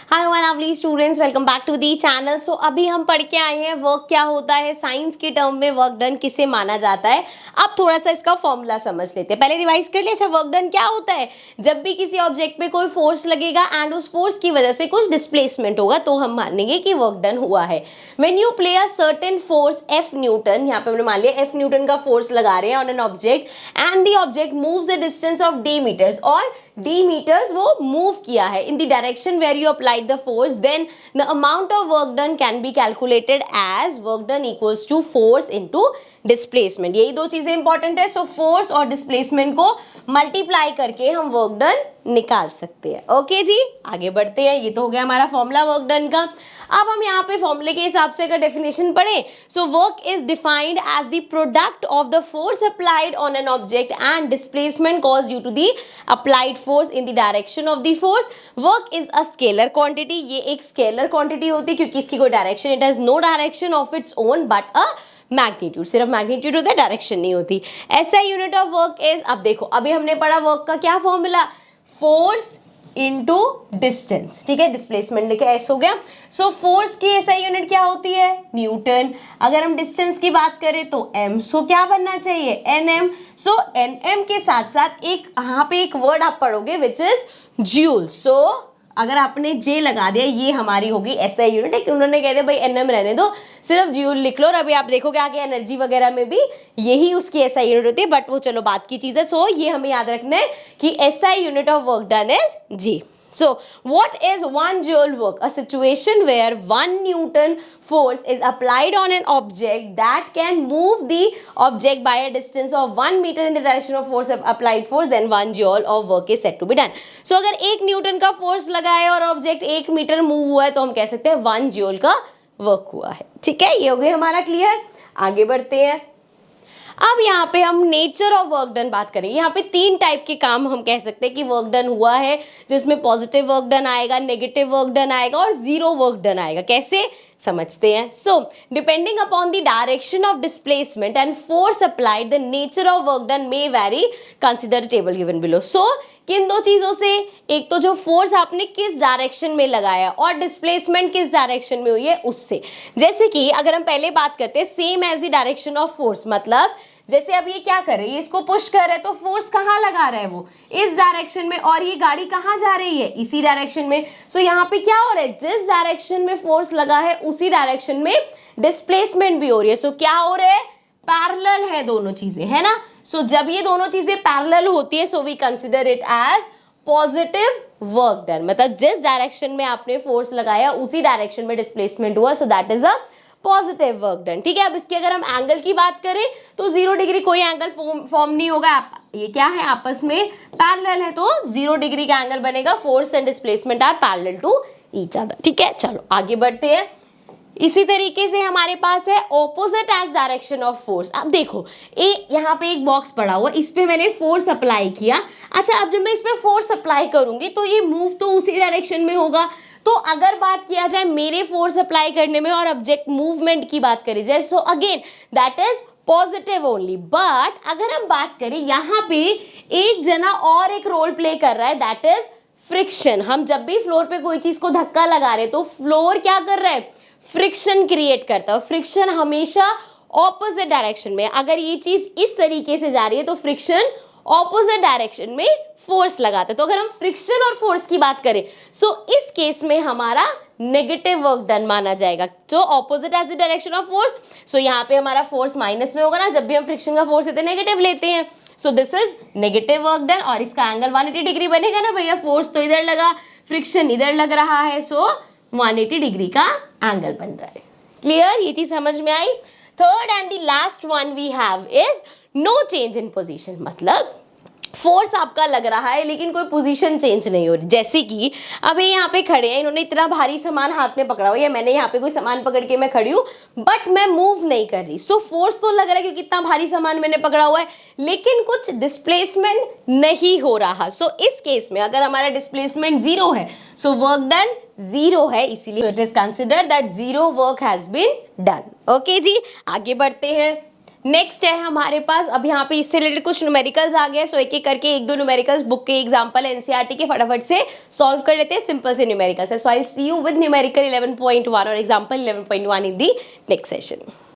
Hello my lovely students, welcome back to the channel. So अभी हम पढ़ के आए हैं वर्क क्या होता है, साइंस के टर्म में वर्क डन किसे माना जाता है। अब थोड़ा सा इसका फॉर्मूला समझ लेते हैं। पहले रिवाइज कर लिया। अच्छा, वर्क डन क्या होता है? जब भी किसी ऑब्जेक्ट पे कोई फोर्स लगेगा एंड उस फोर्स की वजह से कुछ डिस्प्लेसमेंट होगा तो हम मानेंगे कि वर्क डन हुआ है। When you play a certain force F Newton, यहाँ पे हमने मान लिया एफ न्यूटन का फोर्स लगा रहे हैं on an object and the object moves a distance of d meters, और डी मीटर्स वो मूव किया है in the direction where you applied the force, then the amount of work done can be calculated as work done equals to force into displacement. यही दो चीजें important है। So force और displacement को multiply करके हम वर्क डन निकाल सकते हैं। ओके जी, आगे बढ़ते हैं। ये तो हो गया हमारा फॉर्मूला वर्क डन का। अब हम यहाँ पे फॉर्मूले के हिसाब से अगर डेफिनेशन पढ़ें, so work is defined as the product of the force applied on an object and displacement cause due to the applied force in the direction of the force. Work is a scalar quantity. ये एक scalar quantity होती है क्योंकि इसकी कोई direction, it has no direction of its own but a magnitude. सिर्फ magnitude होता है, डायरेक्शन नहीं होती। ऐसा यूनिट ऑफ वर्क इज, अब देखो अभी हमने पढ़ा वर्क का क्या फॉर्मूला, फोर्स इनटू डिस्टेंस। ठीक है, डिस्प्लेसमेंट लिखे एस हो गया। सो फोर्स की एसआई यूनिट क्या होती है, न्यूटन। अगर हम डिस्टेंस की बात करें तो एम। सो क्या बनना चाहिए, एन एम। सो एन एम के साथ साथ एक यहाँ पे एक वर्ड आप पढ़ोगे विच इज जूल। सो अगर आपने जे लगा दिया, ये हमारी होगी एसआई यूनिट। लेकिन उन्होंने कह दिया भाई एनएम रहने दो, सिर्फ जूल लिख लो। और अभी आप देखोगे आगे एनर्जी वगैरह में भी यही उसकी एसआई यूनिट होती है, बट वो चलो बात की चीज है। सो ये हमें याद रखना है कि SI unit of work done is J. So, what is 1 joule work? A situation where 1 Newton force is applied on an object that can move the object by a distance of 1 meter in the direction of force applied force, then 1 joule of work is said to be done. So, अगर 1 Newton का force लगा है और object 1 metre move हुआ है तो हम कह सकते हैं 1 जूल का वर्क हुआ है। ठीक है, ये हो गया हमारा क्लियर। आगे बढ़ते हैं। अब यहाँ पे हम नेचर ऑफ वर्क डन बात करेंगे। यहाँ पे 3 टाइप के काम हम कह सकते हैं कि वर्क डन हुआ है, जिसमें पॉजिटिव वर्क डन आएगा, नेगेटिव वर्क डन आएगा और जीरो वर्क डन आएगा। कैसे समझते हैं। So depending upon the direction of displacement and force applied, the nature of work done may vary, consider table given below. So किन दो चीजों से, एक तो जो फोर्स आपने किस डायरेक्शन में लगाया और डिस्प्लेसमेंट किस डायरेक्शन में हुई है उससे। जैसे कि अगर हम पहले बात करते हैं same as the direction of force, मतलब जैसे अब ये क्या कर रही है, इसको पुश कर रहा है तो फोर्स कहाँ लगा रहा है, वो इस डायरेक्शन में, और ये गाड़ी कहाँ जा रही है, इसी डायरेक्शन में। सो यहाँ पे क्या हो रहा है, जिस डायरेक्शन में फोर्स लगा है उसी डायरेक्शन में डिस्प्लेसमेंट भी हो रही है। सो क्या हो रहा है, पैरेलल है दोनों चीजें, है ना। सो जब ये दोनों चीजें पैरेलल होती है so we consider it as positive work done. मतलब जिस डायरेक्शन में आपने फोर्स लगाया उसी डायरेक्शन में डिस्प्लेसमेंट हुआ, so that is a positive work done. ठीक है, अब इसकी अगर हम एंगल की बात करें तो 0 डिग्री कोई एंगल फॉर्म नहीं होगा। ये क्या है, आपस में पैरेलल है तो 0 डिग्री का एंगल बनेगा। Force and displacement are parallel to each other. ठीक है, चलो आगे बढ़ते हैं। इसी तरीके से हमारे पास है opposite as direction of force. अब देखो यहाँ पे एक बॉक्स पड़ा हुआ, इस पे मैंने फोर्स अप्लाई किया। अच्छा, अब जब मैं इस पे फोर्स अप्लाई करूंगी तो ये मूव तो उसी डायरेक्शन में होगा। तो अगर बात किया जाए मेरे फोर्स अप्लाई करने में और ऑब्जेक्ट मूवमेंट की बात करी जाए, so again that is positive only. But अगर हम बात करें यहाँ पे एक जना और एक रोल प्ले कर रहा है, दैट इज फ्रिक्शन। हम जब भी फ्लोर पे कोई चीज को धक्का लगा रहे तो फ्लोर क्या कर रहा है, फ्रिक्शन क्रिएट करता है। फ्रिक्शन हमेशा ऑपोजिट डायरेक्शन में, अगर ये चीज इस तरीके से जा रही है तो फ्रिक्शन ऑपोजिट डायरेक्शन में फोर्स लगाते हैं। तो अगर हम फ्रिक्शन और फोर्स की बात करें सो इस केस में हमारा नेगेटिव वर्क डन माना जाएगा। तो opposite as the direction of force, so यहाँ पे हमारा फोर्स माइनस में होगा ना, जब भी हम फ्रिक्शन का फोर्स लेते हैं नेगेटिव लेते हैं। So this is negative work done और इसका एंगल 180 डिग्री बनेगा ना भैया, फोर्स तो इधर लगा, फ्रिक्शन इधर लग रहा है, सो 180 डिग्री का एंगल बन रहा है। क्लियर, ये चीज समझ में आई। Third and the last one we have is no change in position. मतलब फोर्स आपका लग रहा है लेकिन कोई पोजीशन चेंज नहीं हो रही। जैसे कि अभी यहाँ पे खड़े हैं, इन्होंने इतना भारी सामान हाथ में पकड़ा हुआ है, या मैंने यहाँ पे कोई सामान पकड़ के मैं खड़ी हूँ बट मैं मूव नहीं कर रही। सो फोर्स तो लग रहा है क्योंकि इतना भारी सामान मैंने पकड़ा हुआ है, लेकिन कुछ डिस्प्लेसमेंट नहीं हो रहा। सो इस केस में अगर हमारा डिस्प्लेसमेंट 0 है सो वर्क डन 0 है, इसीलिए it is considered that 0 work has been done. Okay जी, आगे बढ़ते हैं। नेक्स्ट है हमारे पास, अब यहाँ पे इससे रिलेटेड कुछ न्यूमेरिकल्स आ गए, सो एक एक करके एक दो न्यूमेरिकल्स बुक के एग्जांपल एनसीईआरटी के फटाफट से सॉल्व कर लेते हैं। सिंपल से न्यूमेरिकल्स है, सो आई सी यू विद न्यूमेरिकल 11.1 और एग्जांपल 11.1 इन दी नेक्स्ट सेशन।